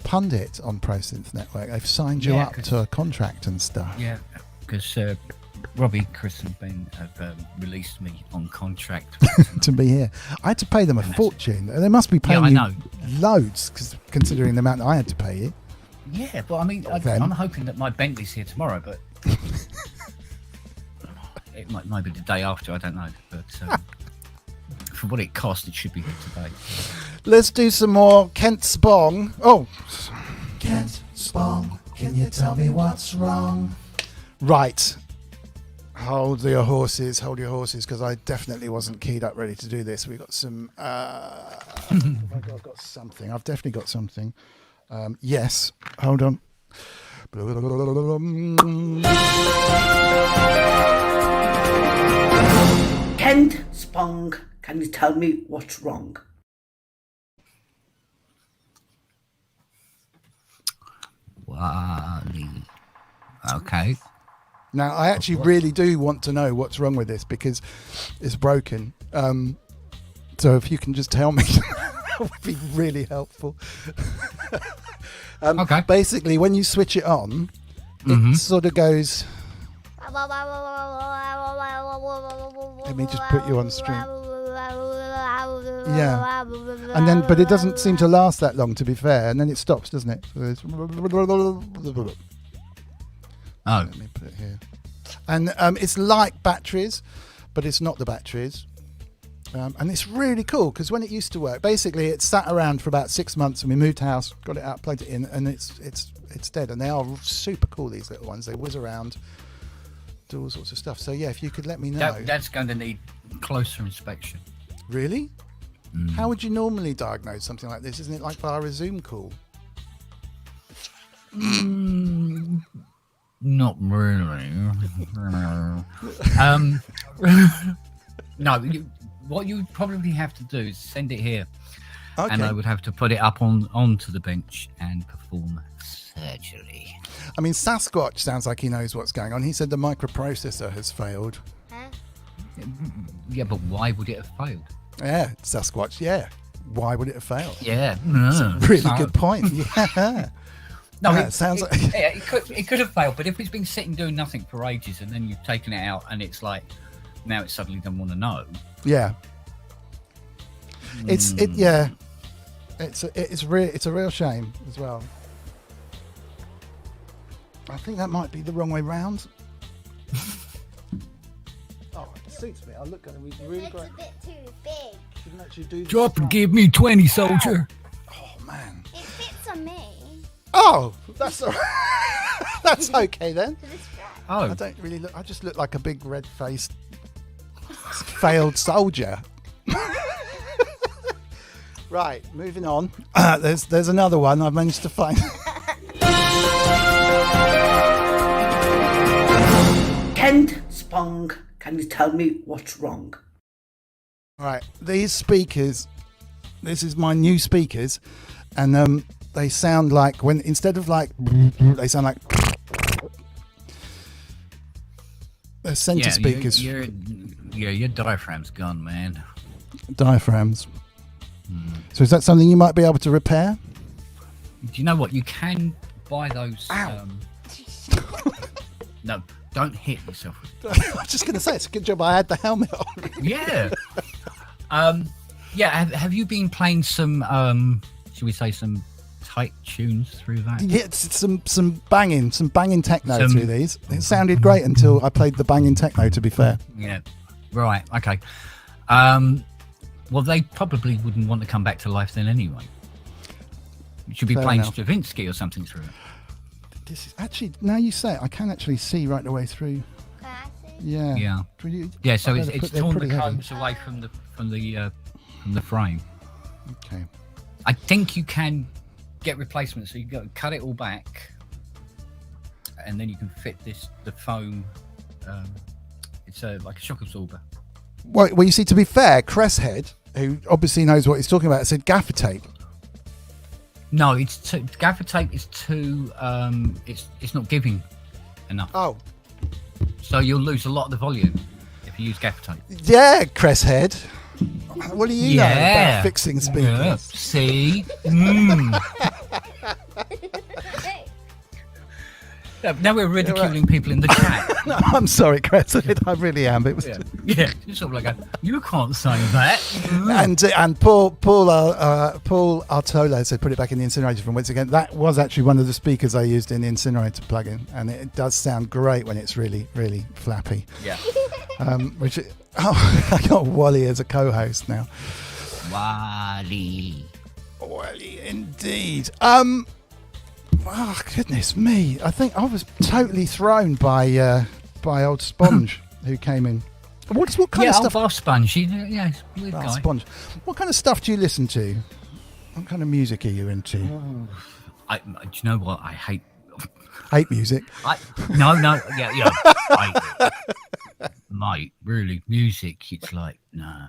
pundit on Pro Synth Network. They've signed you up to a contract and stuff. Yeah, because Robbie, Chris and Ben have released me on contract to be here. I had to pay them a fortune. They must be paying you loads, considering the amount that I had to pay you. Yeah, but I mean, I'm hoping that my Bentley's here tomorrow, but it might be the day after, I don't know. But for what it cost, it should be here today. Let's do some more Kent Spong. Oh, Kent Spong, can you tell me what's wrong? Right. Hold your horses, because I definitely wasn't keyed up ready to do this. We've got some... I've got something. I've definitely got something. Yes. Hold on. Kent Spong, can you tell me what's wrong? Okay. Now, I actually really do want to know what's wrong with this because it's broken. So if you can just tell me, that would be really helpful. Okay. Basically, when you switch it on, it sort of goes... Let me just put you on stream. Yeah. And then, but it doesn't seem to last that long, to be fair. And then it stops, doesn't it? So it's... Oh. Let me put it here. And it's like batteries, but it's not the batteries. And it's really cool because when it used to work, basically it sat around for about 6 months and we moved house, got it out, plugged it in, and it's dead. And they are super cool, these little ones. They whiz around, do all sorts of stuff. So yeah, if you could let me know. That's going to need closer inspection. Really? How would you normally diagnose something like this? Isn't it like via a Zoom call? Not really. No, what you would probably have to do is send it here. Okay. And I would have to put it up onto the bench and perform surgery. I mean, Sasquatch sounds like he knows what's going on. He said the microprocessor has failed. Huh? Yeah, but why would it have failed? Yeah, Sasquatch, yeah. Why would it have failed? Yeah. That's a really good point. Yeah. No, it sounds like it could have failed, but if it's been sitting doing nothing for ages and then you've taken it out and it's like now it suddenly doesn't want to know. yeah. It's a real shame as well. I think that might be the wrong way round. Oh, it suits me. I look at it really It's great. a bit too big. Shouldn't actually do this Drop and right. give me 20, soldier. Oh man. It fits on me. Oh, that's all right. That's okay then. To this strap. Oh, I don't really look. I just look like a big red-faced failed soldier. Right, moving on. There's another one I've managed to find. Kent, Spong, can you tell me what's wrong? Right, these speakers. This is my new speakers, and they sound like when instead of like they sound like they're center speakers. Your diaphragm's gone, man. Diaphragms. So is that something you might be able to repair? Do you know what? You can buy those. Ow. No, don't hit yourself. I was just going to say it's a good job I had the helmet on. Yeah. Yeah. Have you been playing some? Should we say some tight tunes through that? Yeah, it's some banging techno through these. It sounded great until I played the banging techno. To be fair. Yeah. Right. Okay. Well, they probably wouldn't want to come back to life then anyway. You should be Fair playing enough. Stravinsky or something through it. This is actually now you say it, I can actually see right the way through. Can I see? Yeah. Yeah. Pretty- Yeah. So I it's better put- they're torn the pretty heavy. combs away from the frame. Okay. I think you can get replacements. So you go cut it all back, and then you can fit the foam. It's like a shock absorber. Well, you see, to be fair, Cresshead, who obviously knows what he's talking about, said gaffer tape. No, it's gaffer tape is too. It's not giving enough. Oh, So you'll lose a lot of the volume if you use gaffer tape. yeah, Cresshead. What do you know Yeah. about fixing Yeah. speakers? See. Now we're ridiculing people in the chat. No, I'm sorry, Cresshead. I really am. It was. Yeah, it's sort of like you can't say that. And Paul Artola said put it back in the incinerator from once again. That was actually one of the speakers I used in the incinerator plugin, and it does sound great when it's really, really flappy. Yeah. I got Wally as a co-host now. Wally. Wally, indeed. Oh goodness me! I think I was totally thrown by old Sponge who came in. What kind of stuff? Old Sponge. Yeah, he's a weird guy. Sponge. What kind of stuff do you listen to? What kind of music are you into? Do you know what? I hate music. Mate, really, music. It's like nah.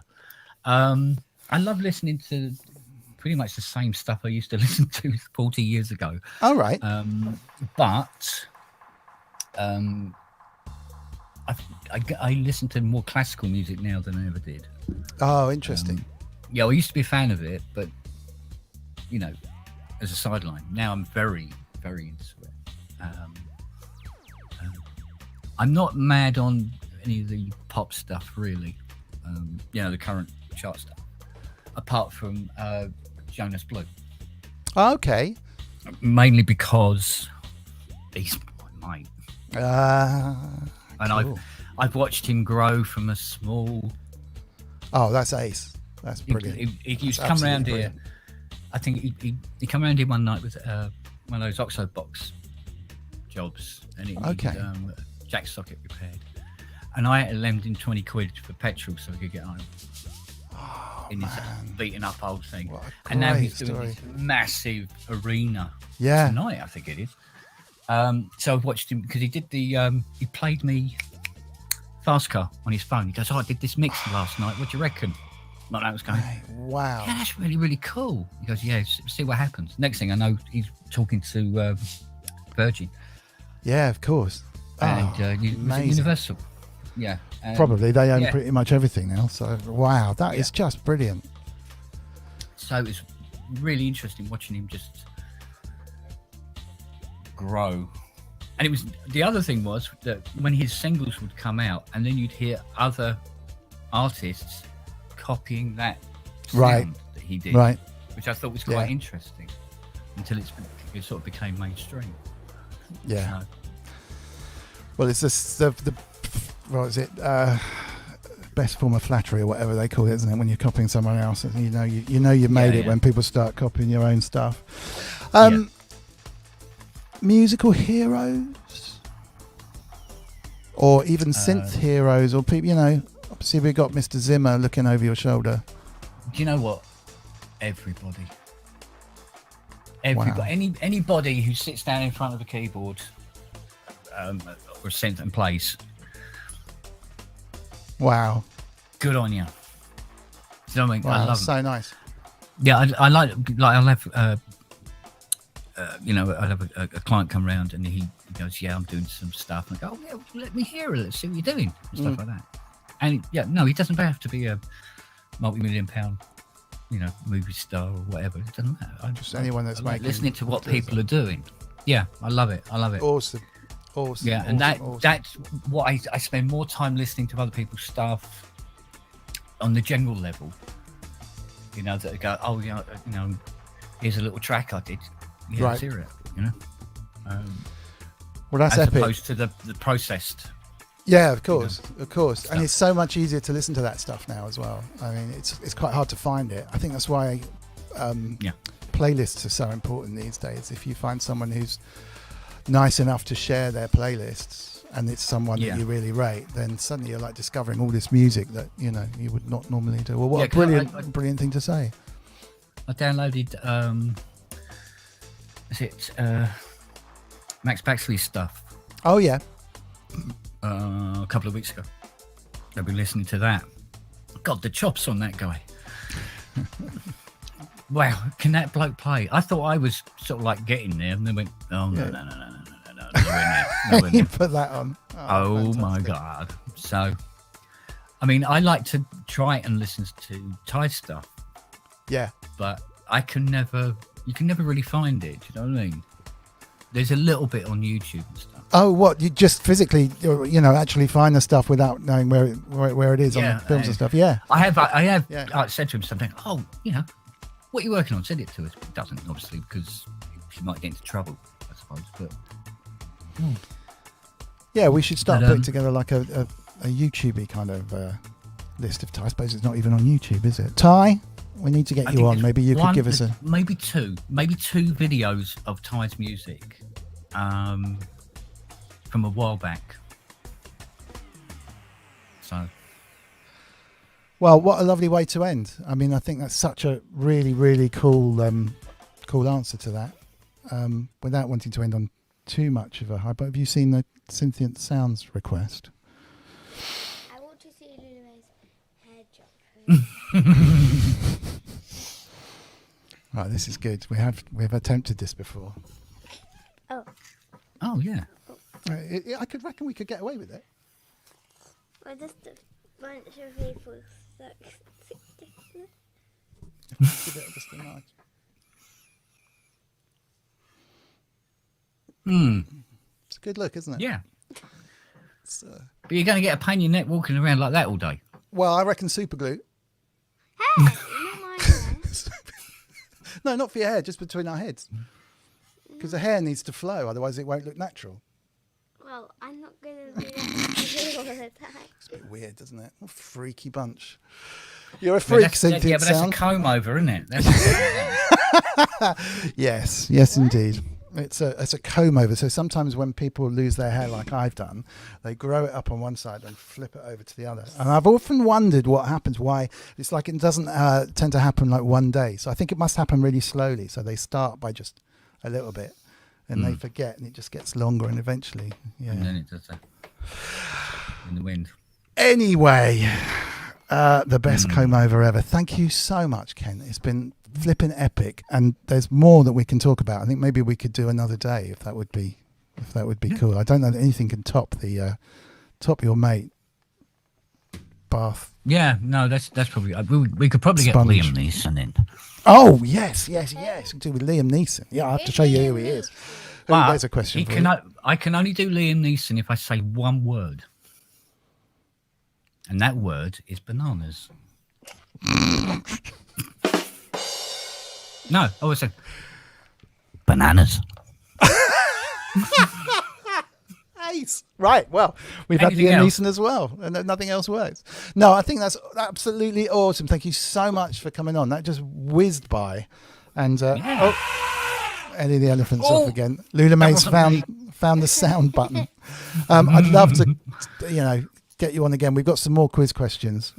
I love listening to pretty much the same stuff I used to listen to 40 years ago. All right. But I listen to more classical music now than I ever did. Oh, interesting. Yeah, I used to be a fan of it, but as a sideline. Now I'm very, very into it. I'm not mad on any of the pop stuff, really. The current chart stuff, apart from Jonas Blue. Okay. Mainly because he's my mate. And Cool. I've watched him grow from a small. Oh, that's ace. That's brilliant. He used to That's come around absolutely here. I think he come around here one night with one of those Oxo box jobs, and he Okay. needed jack socket repaired. And I had to lend him 20 quid for petrol so he could get home. In this beaten up old thing. What a And now great he's doing story. this massive arena Yeah. tonight, I think it is. So I've watched him because he did he played me Fast Car on his phone. He goes, I did this mix last night. What do you reckon? Like that was going, Wow. yeah, that's really, really cool. He goes, yeah, see what happens. Next thing I know, he's talking to Virgin Yeah, of course. and Oh, was it amazing. Universal. Yeah. Probably. They own yeah. pretty much everything now. So, wow, that is just brilliant. So it's really interesting watching him just grow. And it was the other thing was that when his singles would come out, and then you'd hear other artists copying that sound that he did, which I thought was quite interesting until it sort of became mainstream. Yeah. So. Well, it's just the what is it? Best form of flattery or whatever they call it, isn't it? When you're copying someone else, you know you made it when people start copying your own stuff. Musical heroes, or even synth heroes, or people. You know, obviously we got Mr. Zimmer looking over your shoulder. Do you know what? Everybody, anybody who sits down in front of a keyboard or synth and plays. Wow. Good on you. You know what I mean? Wow, I love so nice. Yeah, I like I'll have I'll have a client come around and he goes, "Yeah, I'm doing some stuff." And I go, "Oh, yeah, let me hear it. Let's see what you're doing," and stuff like that. And he doesn't have to be a multi-million-pound, movie star or whatever. It doesn't matter. Just anyone that's like listening to what people are doing. Yeah, I love it. Awesome. Yeah, and that's what I spend more time listening to other people's stuff on the general level. That go, "Oh, here's a little track I did. Yeah, let's hear it." Well, that's as epic. Opposed to the processed. Yeah, of course. And it's so much easier to listen to that stuff now as well. I mean, it's quite hard to find it. I think that's why playlists are so important these days. If you find someone who's nice enough to share their playlists and it's someone that you really rate, then suddenly you're like discovering all this music that you would not normally do. Well, what a brilliant thing to say. I downloaded Max Baxley's stuff. Oh yeah. A couple of weeks ago. I've been listening to that. God, the chops on that guy. Wow, can that bloke play? I thought I was sort of like getting there, and then went, "Oh no, nowhere near. You put that on. Oh my God. So, I mean, I like to try and listen to Thai stuff. Yeah. But you can never really find it. Do you know what I mean? There's a little bit on YouTube and stuff. Oh, what? You just physically, actually find the stuff without knowing where it is on the films and stuff. Yeah. I have I said to him something, "Oh, what are you working on? Send it to us." It doesn't, obviously, because she might get into trouble, I suppose. But yeah, we should start putting together like a YouTube kind of list of Thai. I suppose it's not even on YouTube, is it? Thai, we need to get you on. Maybe you could give us maybe two videos of Thai's music from a while back. So. Well, what a lovely way to end. I mean, I think that's such a really, really cool answer to that. Without wanting to end on too much of a high, but have you seen the Sentient Sounds request? I want to see Loullamae's hair jump. Right, this is good. We've attempted this before. Oh yeah. I could reckon we could get away with it. Well, just a bunch of people. Give it just a nudge. It's a good look, isn't it? Yeah. But you're going to get a pain in your neck walking around like that all day. Well, I reckon super glue. Hey, not my hair. No, not for your hair, just between our heads. Because the hair needs to flow, otherwise it won't look natural. Well, I'm not going to do that all the time. It's a bit weird, doesn't it? What a freaky bunch. You're a freak, Synth. Yeah, but that's a comb over, isn't it? Yes, indeed. It's a comb over. So sometimes when people lose their hair like I've done, they grow it up on one side and flip it over to the other. And I've often wondered what happens, why it's like it doesn't tend to happen like one day. So I think it must happen really slowly. So they start by just a little bit and they forget and it just gets longer and eventually, And then it does that in the wind. Anyway, the best comb over ever. Thank you so much, Ken. It's been flipping epic, and there's more that we can talk about. I think maybe we could do another day if that would be cool. I don't know that anything can top the top your mate bath. Yeah, no, that's probably we could probably Sponge. get Liam Neeson in. Oh yes. We can do with Liam Neeson. Yeah, I have to show you who he is. But there's a question for you. I can only do Liam Neeson if I say one word. And that word is bananas. No, I always said bananas. Ace. Right, well, we've Anything had Liam else? Neeson as well, and nothing else works. No, I think that's absolutely awesome. Thank you so much for coming on. That just whizzed by. And, Eddie the Elephant's off again. Loullamae's found the sound button. I'd love to, get you on again. We've got some more quiz questions.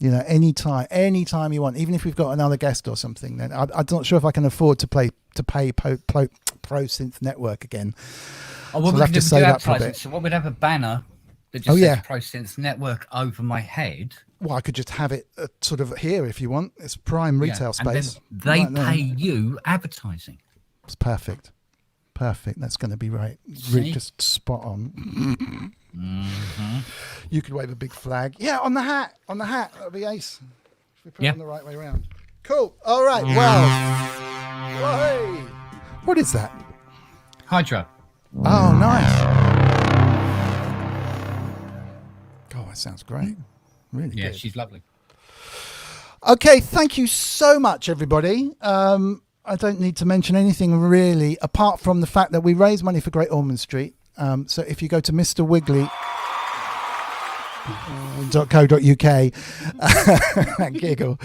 Anytime you want, even if we've got another guest or something. Then I'm not sure if I can afford to pay Pro Synth Network again. Oh, well, So we we'll could have to do save up for a advertising. bit. So what, we'd have a banner that just says Pro Synth Network over my head. Well, I could just have it sort of here if you want. It's prime retail space. And then Right they pay you advertising. It's perfect. That's going to be right. Really just spot on. You could wave a big flag. Yeah, on the hat. That'll be ace. If we put it on the right way around. Cool. All right. Well. Whoa. What is that? Hydra. Oh, nice. Oh, that sounds great. Really Yeah, good. she's lovely. Okay, thank you so much, everybody. I don't need to mention anything really, apart from the fact that we raise money for Great Ormond Street. So if you go to mrwiggly.co.uk, giggle,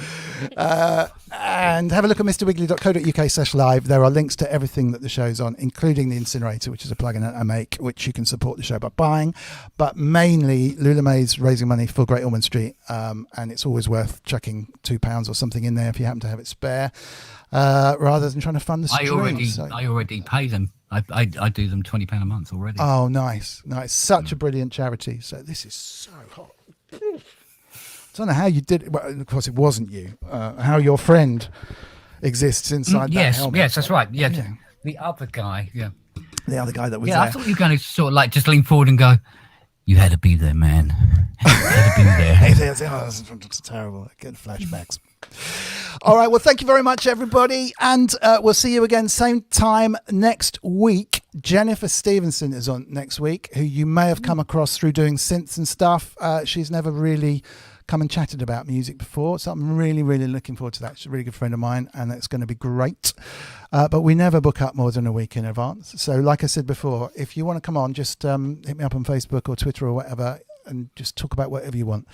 and have a look at mrwiggly.co.uk/live. There are links to everything that the show's on, including the incinerator, which is a plugin that I make, which you can support the show by buying. But mainly, Loullamae's raising money for Great Ormond Street, and it's always worth chucking £2 or something in there if you happen to have it spare, rather than trying to fund the stream. I already pay them. I do them £20 a month already. Oh, nice. Such a brilliant charity. So this is so hot. I don't know how you did it. Well, of course, it wasn't you. How your friend exists inside that helmet. Yes, that's right. Yeah, the other guy. Yeah, the other guy that was there. I thought you were going to sort of like just lean forward and go, "You had to be there, man. You had to be there." It's terrible. Good flashbacks. All right. Well, thank you very much, everybody. And we'll see you again same time next week. Jennifer Stevenson is on next week, who you may have come across through doing synths and stuff. She's never really come and chatted about music before. So I'm really, really looking forward to that. She's a really good friend of mine, and it's going to be great. But we never book up more than a week in advance. So like I said before, if you want to come on, just hit me up on Facebook or Twitter or whatever, and just talk about whatever you want.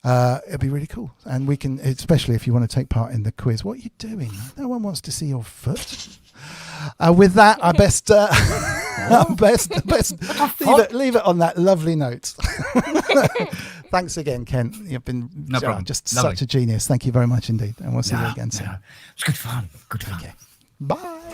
It'll be really cool, and we can, especially if you want to take part in the quiz. What are you doing? No one wants to see your foot. With that, I best leave it on that lovely note. Thanks again, Ken. You've been just such a genius. Thank you very much indeed, and we'll see you again soon. It's good fun. Okay. Bye.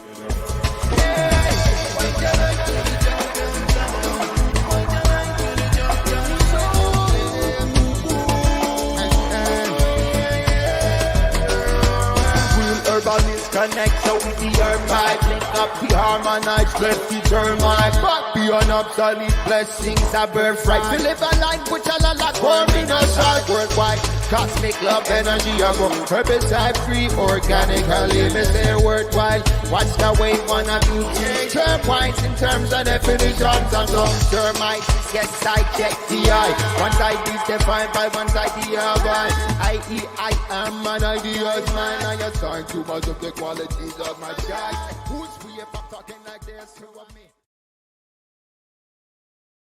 Urbanist connect so with the herb pipe. Link up the harmonized, left the termite. But beyond obsolete blessings, a birthright. We live a life which a lot more in us all worldwide. Cosmic love, energy, I go herbicide free, organically, me say worthwhile. Watch the way one of you take termites in terms of definitions and some termites. Yes, I check the eye. One side is defined by one side the other. I.e. I am an ideas man. I assign too much of the qualities of my child. Who's we if I'm talking like this to me?